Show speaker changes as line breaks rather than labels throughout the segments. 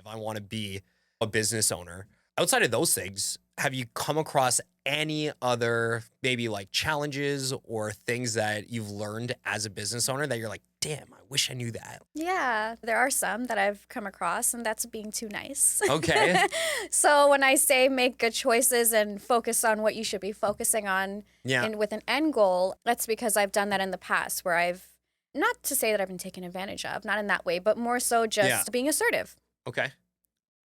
I want to be a business owner. Outside of those things, have you come across any other maybe like challenges or things that you've learned as a business owner that you're like, damn, I wish I knew that?
Yeah, there are some that I've come across, and that's being too nice.
Okay.
So when I say make good choices and focus on what you should be focusing on
Yeah.
and with an end goal, that's because I've done that in the past where I've, not to say that I've been taken advantage of, not in that way, but more so just
Yeah.
being assertive.
Okay.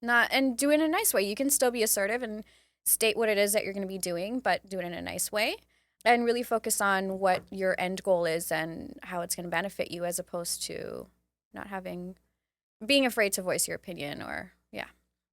Not and do it in a nice way. You can still be assertive and state what it is that you're going to be doing, but do it in a nice way and really focus on what your end goal is and how it's going to benefit you as opposed to not being afraid to voice your opinion or yeah.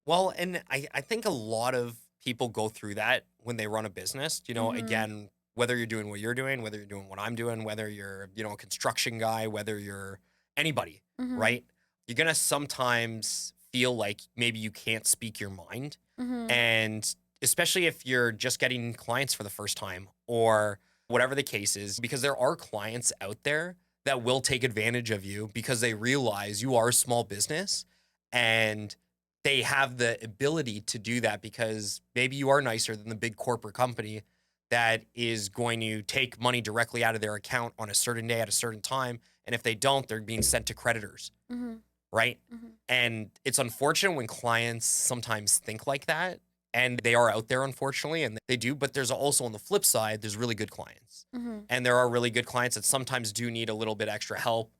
Well, and I think a lot of people go through that when they run a business.
Mhm.
Again, whether you're doing what you're doing, whether you're doing what I'm doing, whether you're, a construction guy, whether you're anybody,
Mhm.
right? You're going to sometimes feel like maybe you can't speak your mind.
Mhm.
And especially if you're just getting clients for the first time or whatever the case is, because there are clients out there that will take advantage of you because they realize you are a small business and they have the ability to do that because maybe you are nicer than the big corporate company that is going to take money directly out of their account on a certain day at a certain time. And if they don't, they're being sent to creditors,
Mhm.
right?
Mhm.
And it's unfortunate when clients sometimes think like that. And they are out there, unfortunately, and they do. But there's also on the flip side, there's really good clients.
Mhm.
And there are really good clients that sometimes do need a little bit extra help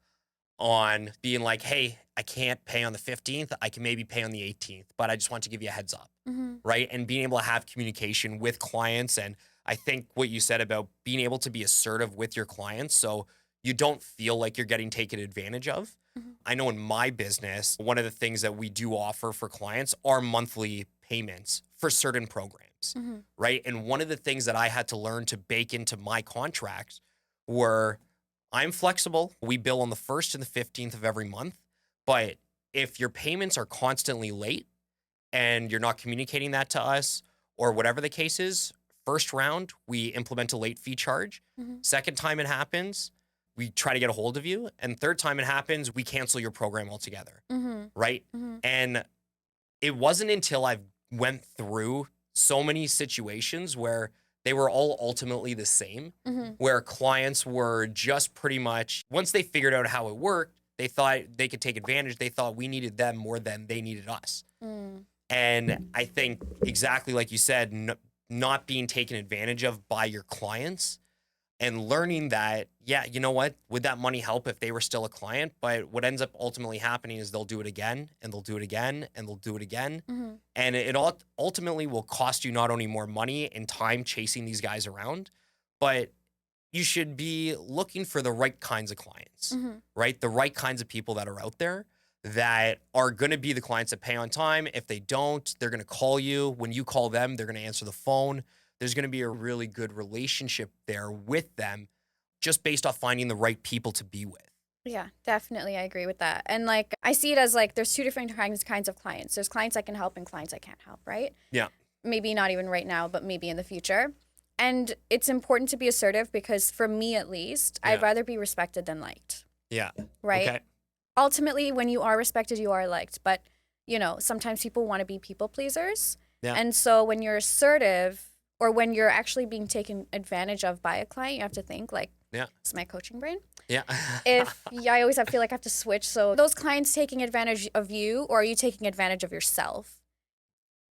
on being like, hey, I can't pay on the 15th. I can maybe pay on the 18th, but I just want to give you a heads up.
Mhm.
Right. And being able to have communication with clients. And I think what you said about being able to be assertive with your clients so you don't feel like you're getting taken advantage of.
Mhm.
I know in my business, one of the things that we do offer for clients are monthly payments for certain programs.
Mhm.
Right. And one of the things that I had to learn to bake into my contracts were I'm flexible. We bill on the 1st and the 15th of every month. But if your payments are constantly late and you're not communicating that to us or whatever the case is, first round, we implement a late fee charge.
Mhm.
Second time it happens, we try to get a hold of you. And third time it happens, we cancel your program altogether.
Mhm.
Right.
Mhm.
And it wasn't until I went through so many situations where they were all ultimately the same,
Mhm.
where clients were just pretty much, once they figured out how it worked, they thought they could take advantage. They thought we needed them more than they needed us.
Mm.
And I think exactly like you said, not being taken advantage of by your clients and learning that, yeah, you know what, would that money help if they were still a client? But what ends up ultimately happening is they'll do it again and they'll do it again and they'll do it again.
Mhm.
And it all ultimately will cost you not only more money and time chasing these guys around, but you should be looking for the right kinds of clients,
Mhm.
right? The right kinds of people that are out there that are going to be the clients that pay on time. If they don't, they're going to call you. When you call them, they're going to answer the phone. There's going to be a really good relationship there with them just based off finding the right people to be with.
Yeah, definitely. I agree with that. And like, I see it as like, there's two different kinds of clients. There's clients I can help and clients I can't help, right?
Yeah.
Maybe not even right now, but maybe in the future. And it's important to be assertive because for me at least, I'd
Yeah.
rather be respected than liked,
Yeah.
right?
Okay.
Ultimately, when you are respected, you are liked. But, sometimes people want to be people pleasers.
Yeah.
And so when you're assertive or when you're actually being taken advantage of by a client, you have to think like,
Yeah.
it's my coaching brain.
Yeah.
I always feel like I have to switch. So those clients taking advantage of you, or are you taking advantage of yourself,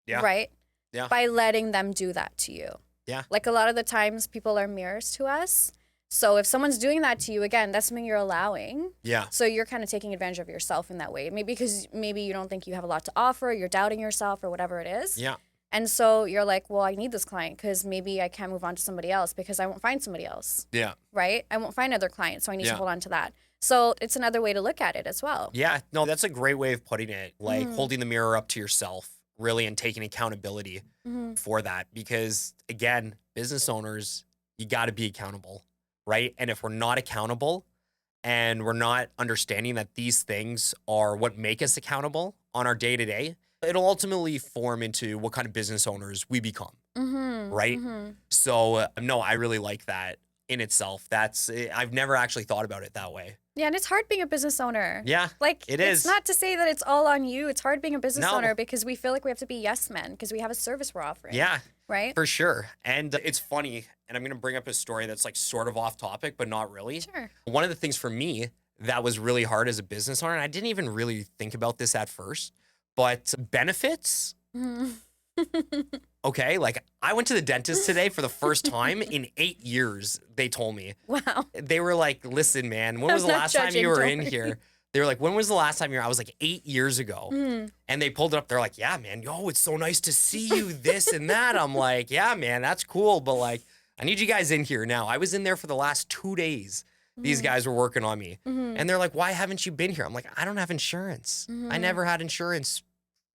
Yeah.
right?
Yeah.
By letting them do that to you.
Yeah.
Like a lot of the times people are mirrors to us. So if someone's doing that to you, again, that's something you're allowing.
Yeah.
So you're kind of taking advantage of yourself in that way. Maybe because maybe you don't think you have a lot to offer, you're doubting yourself or whatever it is.
Yeah.
And so you're like, well, I need this client because maybe I can't move on to somebody else because I won't find somebody else,
Yeah.
right? I won't find other clients, so I need to
Yeah.
hold on to that. So it's another way to look at it as well.
Yeah, no, that's a great way of putting it. Like
Mhm.
holding the mirror up to yourself, really, and taking accountability
Mhm.
for that. Because again, business owners, you got to be accountable, right? And if we're not accountable and we're not understanding that these things are what make us accountable on our day to day, it'll ultimately form into what kind of business owners we become,
Mhm.
right?
Mhm.
So, no, I really like that. in itself. I've never actually thought about it that way.
Yeah, and it's hard being a business owner.
Yeah,
Like,
it is.
It's not to say that it's all on you. It's hard being a business
No.
owner because we feel like we have to be yes men because we have a service we're offering.
Yeah,
Right?
for sure. And it's funny, and I'm going to bring up a story that's like sort of off topic, but not really.
Sure.
One of the things for me that was really hard as a business owner, and I didn't even really think about this at first, but benefits. Okay, like I went to the dentist today for the first time in 8 years, they told me.
Wow.
They were like, listen, man, when was the
not
last time
judging,
you were
don't
in
worry.
here? They were like, when was the last time you were? I was like 8 years ago.
Mm.
And they pulled it up. They're like, yeah, man, it's so nice to see you, this and that. I'm like, yeah, man, that's cool. But like, I need you guys in here now. I was in there for the last 2 days. These guys were working on me. And they're like, why haven't you been here? I'm like, I don't have insurance. I never had insurance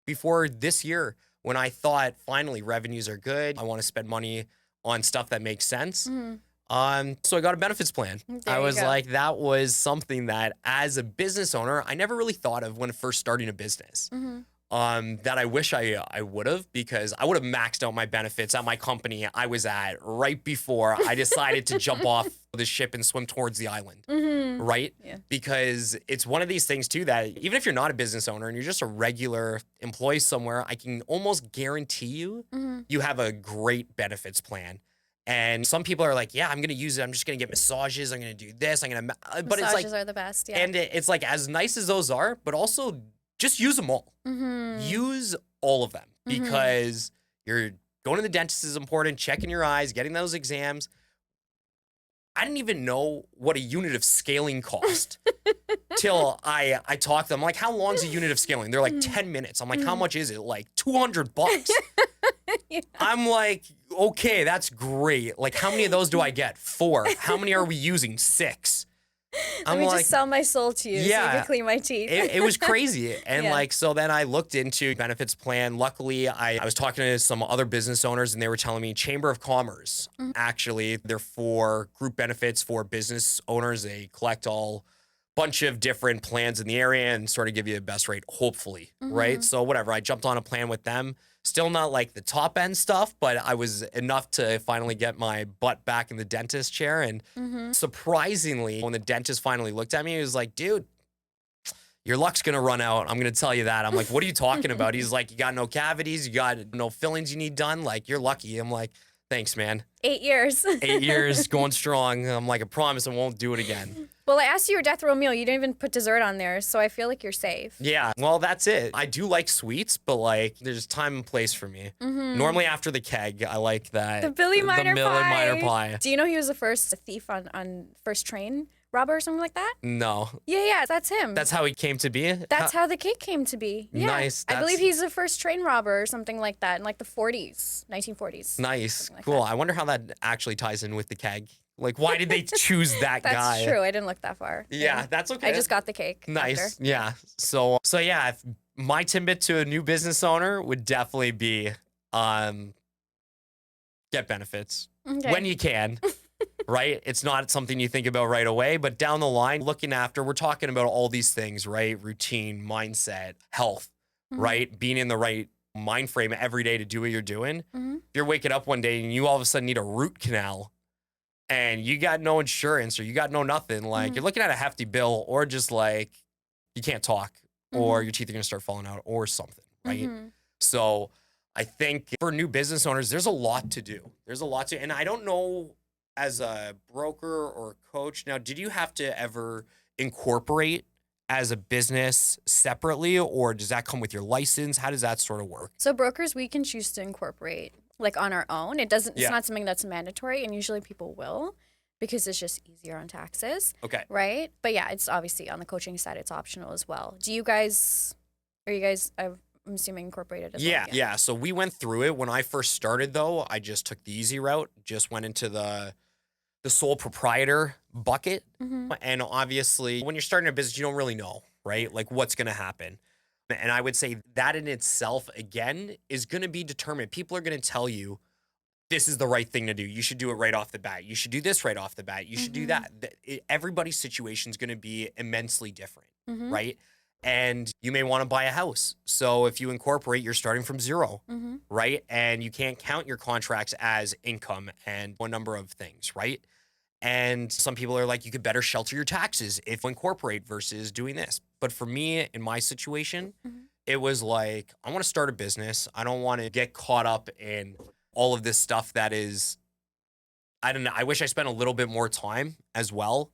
before this year when I thought finally revenues are good. I want to spend money on stuff that makes sense. So I got a benefits plan.
There
I
you
was
go.
like, that was something that as a business owner, I never really thought of when first starting a business. That I wish I would have, because I would have maxed out my benefits at my company I was at right before I decided to jump off the ship and swim towards the island. Right?
Yeah.
Because it's one of these things too that even if you're not a business owner and you're just a regular employee somewhere, I can almost guarantee you, you have a great benefits plan. And some people are like, yeah, I'm going to use it. I'm just going to get massages. I'm going to do this. But it's like,
Massages are the best. Yeah.
and it's like, as nice as those are, but also just use them all. Use all of them, because you're going to the dentist is important, checking your eyes, getting those exams. I didn't even know what a unit of scaling cost till I talked to them. I'm like, how long is a unit of scaling? They're like 10 minutes. I'm like, how much is it? Like $200.
Yeah.
I'm like, okay, that's great. Like, how many of those do I get? 4. How many are we using? 6.
Let me just sell my soul to you so you
Yeah.
can clean my teeth.
It was crazy. And
Yeah.
like, so then I looked into benefits plan. Luckily, I was talking to some other business owners and they were telling me Chamber of Commerce, actually, they're for group benefits for business owners. They collect all bunch of different plans in the area and sort of give you the best rate, hopefully, right? So whatever, I jumped on a plan with them. Still not like the top end stuff, but I was enough to finally get my butt back in the dentist chair. And surprisingly, when the dentist finally looked at me, he was like, dude, your luck's going to run out. I'm going to tell you that. I'm like, what are you talking about? He's like, you got no cavities. You got no fillings you need done. Like, you're lucky. I'm like, thanks, man.
8 years.
8 years going strong. I'm like, I promise I won't do it again.
Well, I asked you your death row meal. You didn't even put dessert on there, so I feel like you're safe.
Yeah, well, that's it. I do like sweets, but like, there's time and place for me. Normally after the keg, I like that.
The Billy Miner
Miner pie.
Do you know he was the first thief on first train robber or something like that?
No,
Yeah, that's him.
that's how he came to be.
That's how the cake came to be. Yeah.
Nice,
I believe
that's-
he's the first train robber or something like that in like the 40s, 1940s.
Nice,
something like
cool.
that.
I wonder how that actually ties in with the keg. Like, why did they choose that
That's
guy?
true. I didn't look that far.
Yeah, that's okay.
I just got the cake.
nice.
after.
Yeah. So yeah, if my tidbit to a new business owner would definitely be, get benefits
Okay.
when you can. Right? It's not something you think about right away, but down the line, looking after, we're talking about all these things, right? Routine, mindset, health, right? Being in the right mind frame every day to do what you're doing. If you're waking up one day and you all of a sudden need a root canal and you got no insurance or you got no nothing, like you're looking at a hefty bill, or just like you can't talk or your teeth are going to start falling out or something, right? So I think for new business owners, there's a lot to do. There's a lot to, and I don't know, as a broker or coach, now, did you have to ever incorporate as a business separately, or does that come with your license? How does that sort of work?
So brokers, we can choose to incorporate like on our own. It doesn't. It's
Yeah.
not something that's mandatory, and usually people will because it's just easier on taxes,
Okay.
right? But yeah, it's obviously on the coaching side, it's optional as well. Do you guys? Are you guys? I'm assuming incorporated as well.
Yeah. So we went through it. When I first started, though, I just took the easy route, just went into the sole proprietor bucket. And obviously, when you're starting a business, you don't really know, right? Like what's going to happen. And I would say that in itself, again, is going to be determined. People are going to tell you, this is the right thing to do. You should do it right off the bat. You should do this right off the bat. You should do that. Everybody's situation is going to be immensely different, right? And you may want to buy a house. So if you incorporate, you're starting from zero, right? And you can't count your contracts as income and one number of things, right? And some people are like, you could better shelter your taxes if you incorporate versus doing this. But for me, in my situation, it was like, I want to start a business. I don't want to get caught up in all of this stuff that is, I don't know. I wish I spent a little bit more time as well,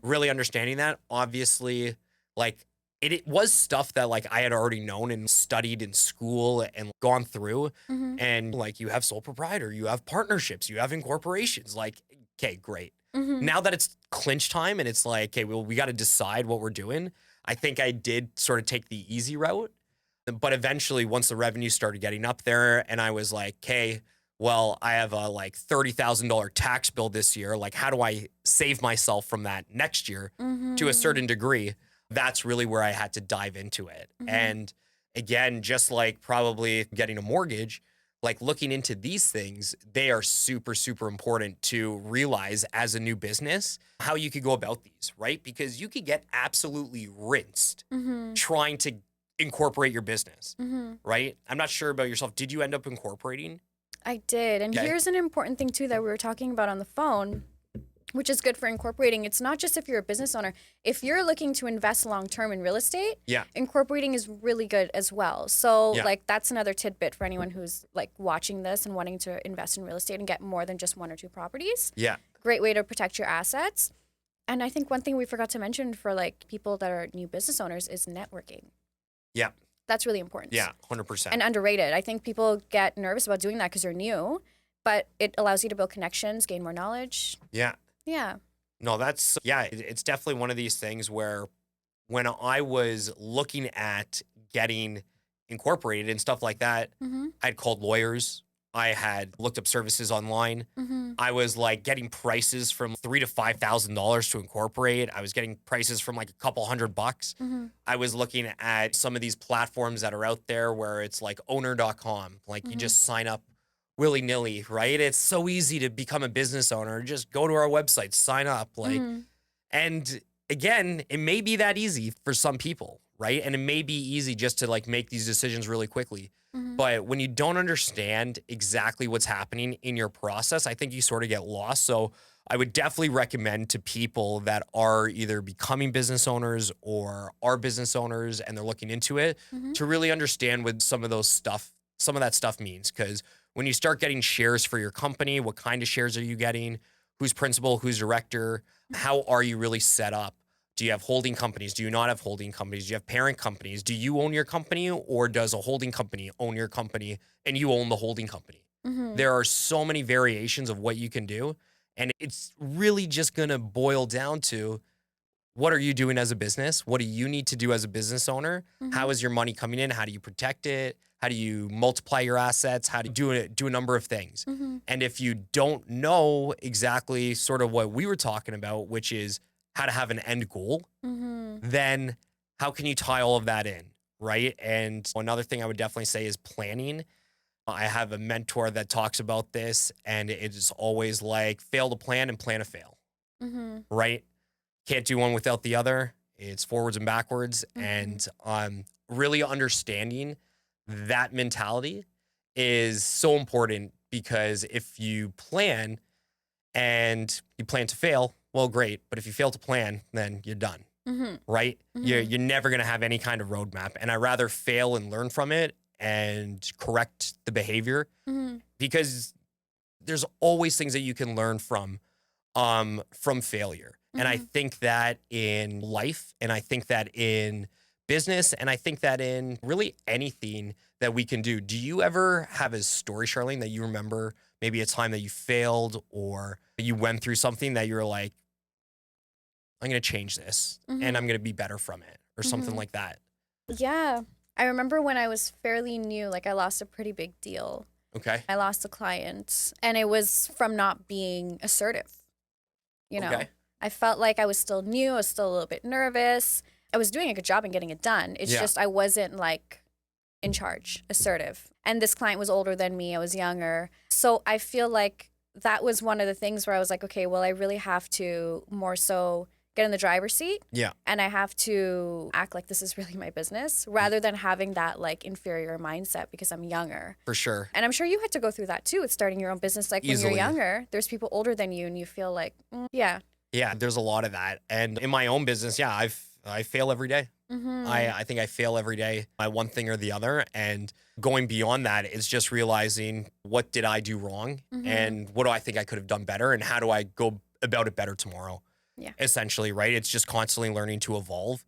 really understanding that. Obviously, like it was stuff that like I had already known and studied in school and gone through. And like you have sole proprietor, you have partnerships, you have incorporations. Like, okay, great. Now that it's clinch time and it's like, okay, well, we got to decide what we're doing. I think I did sort of take the easy route. But eventually, once the revenue started getting up there and I was like, okay, well, I have a like $30,000 tax bill this year. Like, how do I save myself from that next year to a certain degree? That's really where I had to dive into it. And again, just like probably getting a mortgage, like looking into these things, they are super, super important to realize as a new business, how you could go about these, right? Because you could get absolutely rinsed trying to incorporate your business, right? I'm not sure about yourself. Did you end up incorporating?
I did. And here's an important thing too that we were talking about on the phone, which is good for incorporating. It's not just if you're a business owner. If you're looking to invest long-term in real estate, incorporating is really good as well. So like that's another tidbit for anyone who's like watching this and wanting to invest in real estate and get more than just 1 or 2 properties. Great way to protect your assets. And I think one thing we forgot to mention for like people that are new business owners is networking. That's really important.
100%.
And underrated. I think people get nervous about doing that because they're new, but it allows you to build connections, gain more knowledge. Yeah.
No, it's definitely one of these things where when I was looking at getting incorporated and stuff like that, I'd called lawyers. I had looked up services online. I was like getting prices from $3,000 to $5,000 to incorporate. I was getting prices from like a couple $100. I was looking at some of these platforms that are out there where it's like owner.com. Like you just sign up willy-nilly, right? It's so easy to become a business owner. Just go to our website, sign up. Like, and again, it may be that easy for some people, right? And it may be easy just to like make these decisions really quickly. But when you don't understand exactly what's happening in your process, I think you sort of get lost. So I would definitely recommend to people that are either becoming business owners or are business owners and they're looking into it to really understand what some of that stuff means. Because when you start getting shares for your company, what kind of shares are you getting? Who's principal? Who's director? How are you really set up? Do you have holding companies? Do you not have holding companies? Do you have parent companies? Do you own your company or does a holding company own your company and you own the holding company? There are so many variations of what you can do. And it's really just going to boil down to what are you doing as a business? What do you need to do as a business owner? How is your money coming in? How do you protect it? How do you multiply your assets? How do you do a number of things? And if you don't know exactly sort of what we were talking about, which is how to have an end goal, then how can you tie all of that in, right? And another thing I would definitely say is planning. I have a mentor that talks about this, and it is always like fail to plan and plan to fail, right? Can't do one without the other. It's forwards and backwards. And really understanding that mentality is so important because if you plan and you plan to fail, well, great. But if you fail to plan, then you're done, right? You're never going to have any kind of roadmap. And I'd rather fail and learn from it and correct the behavior because there's always things that you can learn from failure. And I think that in life, and I think that in business, and I think that in really anything that we can do. Do you ever have a story, Charlene, that you remember maybe a time that you failed or you went through something that you're like, I'm going to change this and I'm going to be better from it or something like that?
Yeah. I remember when I was fairly new, like I lost a pretty big deal.
Okay.
I lost a client and it was from not being assertive. You know, I felt like I was still new. I was still a little bit nervous. I was doing a good job in getting it done. It's just I wasn't like in charge, assertive. And this client was older than me. I was younger. So I feel like that was one of the things where I was like, okay, well, I really have to more so get in the driver's seat.
Yeah.
And I have to act like this is really my business rather than having that like inferior mindset because I'm younger.
For sure.
And I'm sure you had to go through that too with starting your own business. Like
Easily.
when you're younger, there's people older than you and you feel like, yeah.
Yeah, there's a lot of that. And in my own business, yeah, I fail every day. I think I fail every day by one thing or the other. And going beyond that is just realizing, what did I do wrong? And what do I think I could have done better? And how do I go about it better tomorrow?
Yeah.
Essentially, right? It's just constantly learning to evolve.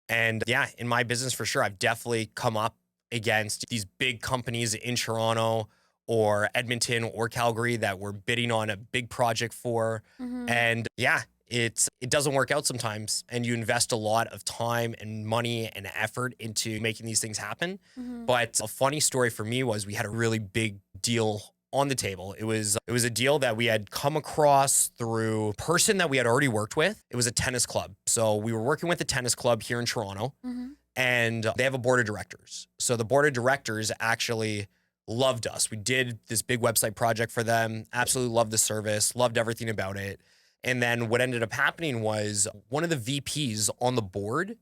And yeah, in my business, for sure, I've definitely come up against these big companies in Toronto or Edmonton or Calgary that we're bidding on a big project for. And yeah, it doesn't work out sometimes. And you invest a lot of time and money and effort into making these things happen. But a funny story for me was we had a really big deal on the table. It was a deal that we had come across through a person that we had already worked with. It was a tennis club. So we were working with a tennis club here in Toronto, and they have a board of directors. So the board of directors actually loved us. We did this big website project for them, absolutely loved the service, loved everything about it. And then what ended up happening was one of the VPs on the board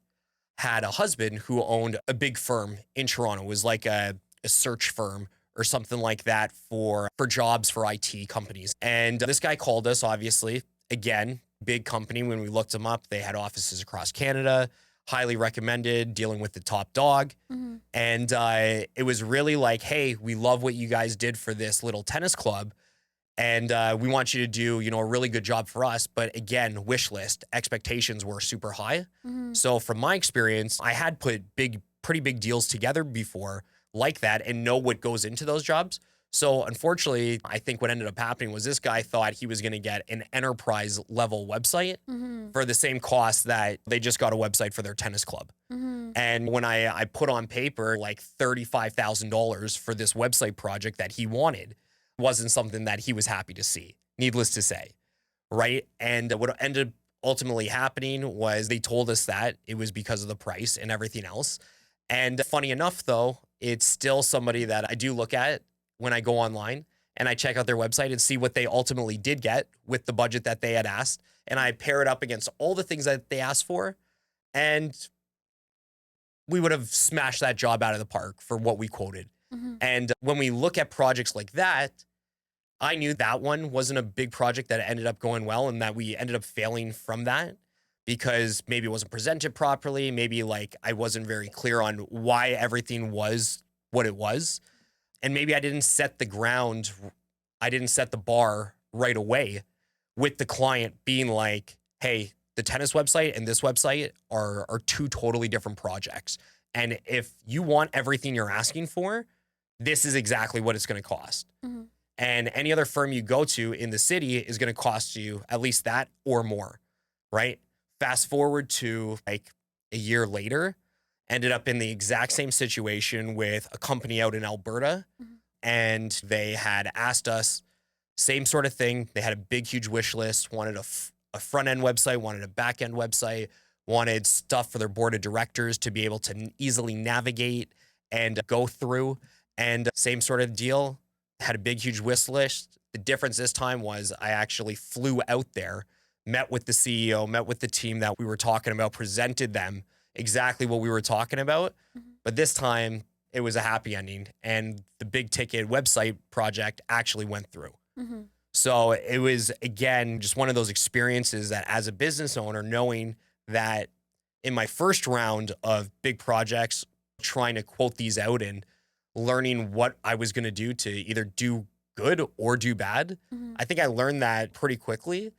had a husband who owned a big firm in Toronto. It was like a search firm or something like that for jobs for IT companies. And this guy called us, obviously. Again, big company. When we looked them up, they had offices across Canada, highly recommended, dealing with the top dog. And it was really like, hey, we love what you guys did for this little tennis club. And we want you to do, a really good job for us. But again, wish list expectations were super high. So from my experience, I had put pretty big deals together before like that and know what goes into those jobs. So unfortunately, I think what ended up happening was this guy thought he was going to get an enterprise level website for the same cost that they just got a website for their tennis club. And when I put on paper like $35,000 for this website project that he wanted, wasn't something that he was happy to see, needless to say, right? And what ended up ultimately happening was they told us that it was because of the price and everything else. And funny enough, though, it's still somebody that I do look at when I go online and I check out their website and see what they ultimately did get with the budget that they had asked. And I pair it up against all the things that they asked for. And we would have smashed that job out of the park for what we quoted. And when we look at projects like that, I knew that one wasn't a big project that ended up going well and that we ended up failing from that because maybe it wasn't presented properly. Maybe like I wasn't very clear on why everything was what it was. And maybe I didn't set the bar right away with the client being like, hey, the tennis website and this website are two totally different projects. And if you want everything you're asking for, this is exactly what it's going to cost. And any other firm you go to in the city is going to cost you at least that or more, right? Fast forward to like a year later, ended up in the exact same situation with a company out in Alberta. And they had asked us, same sort of thing. They had a big, huge wish list, wanted a front end website, wanted a back end website, wanted stuff for their board of directors to be able to easily navigate and go through. And same sort of deal, had a big, huge wish list. The difference this time was I actually flew out there, met with the CEO, met with the team that we were talking about, presented them exactly what we were talking about. But this time it was a happy ending and the big ticket website project actually went through. So it was, again, just one of those experiences that as a business owner, knowing that in my first round of big projects, trying to quote these out and learning what I was going to do to either do good or do bad. I think I learned that pretty quickly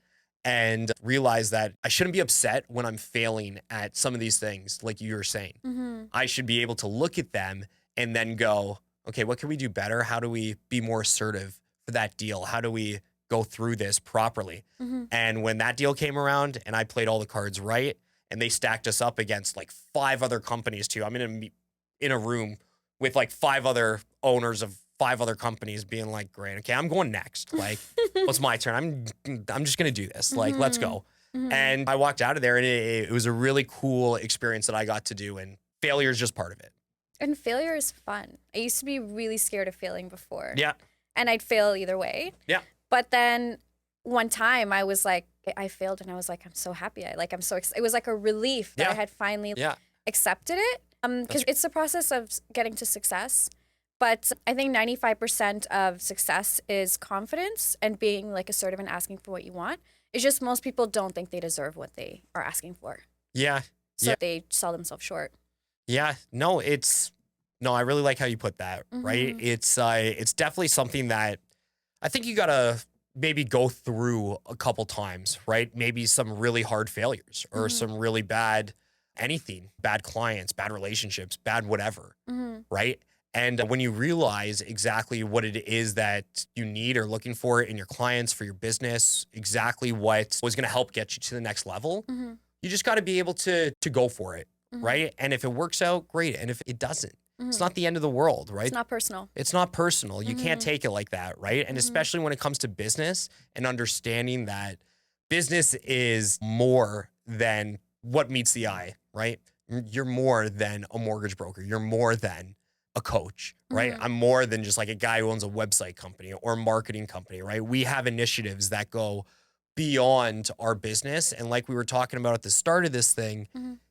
and realized that I shouldn't be upset when I'm failing at some of these things, like you were saying. I should be able to look at them and then go, okay, what can we do better? How do we be more assertive for that deal? How do we go through this properly? And when that deal came around and I played all the cards right and they stacked us up against like 5 other companies too. I'm in a room with like 5 other owners of 5 other companies being like, great, okay, I'm going next. Like, what's my turn? I'm just going to do this. Like, let's go. And I walked out of there and it was a really cool experience that I got to do. And failure is just part of it.
And failure is fun. I used to be really scared of failing before.
Yeah.
And I'd fail either way.
Yeah.
But then one time I was like, I failed and I was like, I'm so happy. I'm so excited. It was like a relief that I had finally accepted it. Because it's the process of getting to success. But I think 95% of success is confidence and being like assertive and asking for what you want. It's just most people don't think they deserve what they are asking for.
Yeah.
So they sell themselves short.
Yeah. No, I really like how you put that, right? It's definitely something that I think you got to maybe go through a couple times, right? Maybe some really hard failures or some really bad clients, bad relationships, bad whatever, right? And when you realize exactly what it is that you need or looking for in your clients, for your business, exactly what was going to help get you to the next level, you just got to be able to go for it, right? And if it works out, great. And if it doesn't, it's not the end of the world, right?
It's not personal.
It's not personal. You can't take it like that, right? And especially when it comes to business and understanding that business is more than what meets the eye, right? You're more than a mortgage broker. You're more than a coach, right? I'm more than just like a guy who owns a website company or a marketing company, right? We have initiatives that go beyond our business. And like we were talking about at the start of this thing,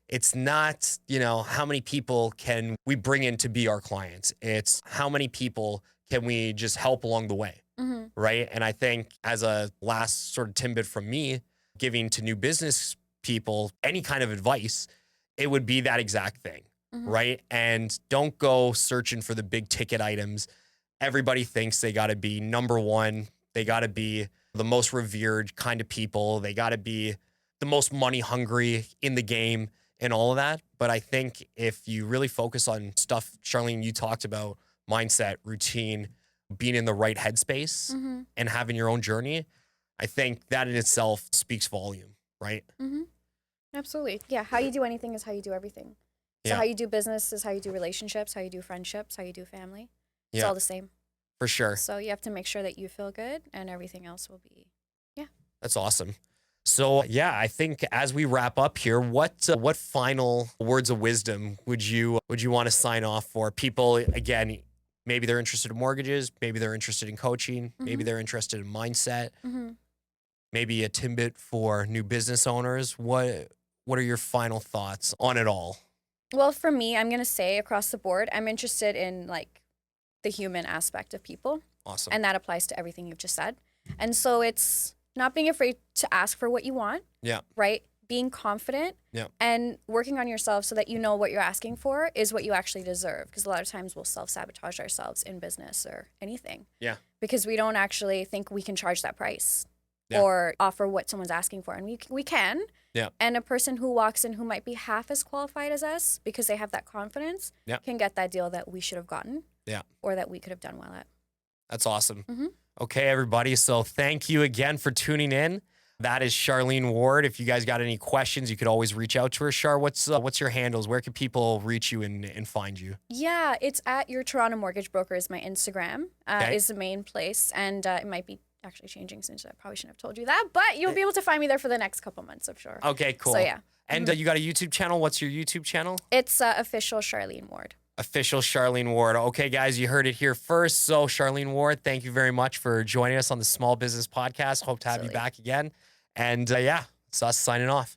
it's not, how many people can we bring in to be our clients? It's how many people can we just help along the way, right? And I think as a last sort of tidbit from me, giving to new business people any kind of advice, it would be that exact thing, right? And don't go searching for the big ticket items. Everybody thinks they got to be number one. They got to be the most revered kind of people. They got to be the most money hungry in the game and all of that. But I think if you really focus on stuff, Charlene, you talked about mindset, routine, being in the right headspace and having your own journey, I think that in itself speaks volume, right?
Absolutely. Yeah. How you do anything is how you do everything. So how you do business is how you do relationships, how you do friendships, how you do family. It's all the same.
For sure.
So you have to make sure that you feel good and everything else will be,
That's awesome. So I think as we wrap up here, what final words of wisdom would you want to sign off for people? Again, maybe they're interested in mortgages, maybe they're interested in coaching, maybe they're interested in mindset, maybe a tidbit for new business owners. What are your final thoughts on it all?
Well, for me, I'm going to say across the board, I'm interested in like the human aspect of people.
Awesome.
And that applies to everything you've just said. And so it's not being afraid to ask for what you want.
Yeah.
Right? Being confident.
Yeah.
And working on yourself so that you know what you're asking for is what you actually deserve. Because a lot of times we'll self-sabotage ourselves in business or anything.
Yeah.
Because we don't actually think we can charge that price or offer what someone's asking for. And we can.
Yeah.
And a person who walks in who might be half as qualified as us because they have that confidence can get that deal that we should have gotten.
Yeah.
Or that we could have done well at.
That's awesome. Okay, everybody. So thank you again for tuning in. That is Charlene Ward. If you guys got any questions, you could always reach out to her. Char, what's your handles? Where can people reach you and find you?
Yeah, it's at Your Toronto Mortgage Broker is my Instagram, is the main place. And it might be actually changing since I probably shouldn't have told you that. But you'll be able to find me there for the next couple months, I'm sure.
Okay, cool.
So, yeah.
And you got a YouTube channel. What's your YouTube channel?
It's official Charlene Ward.
Official Charlene Ward. Okay, guys, you heard it here first. So Charlene Ward, thank you very much for joining us on the Small Business Podcast. Hope to have you back again. And it's us signing off.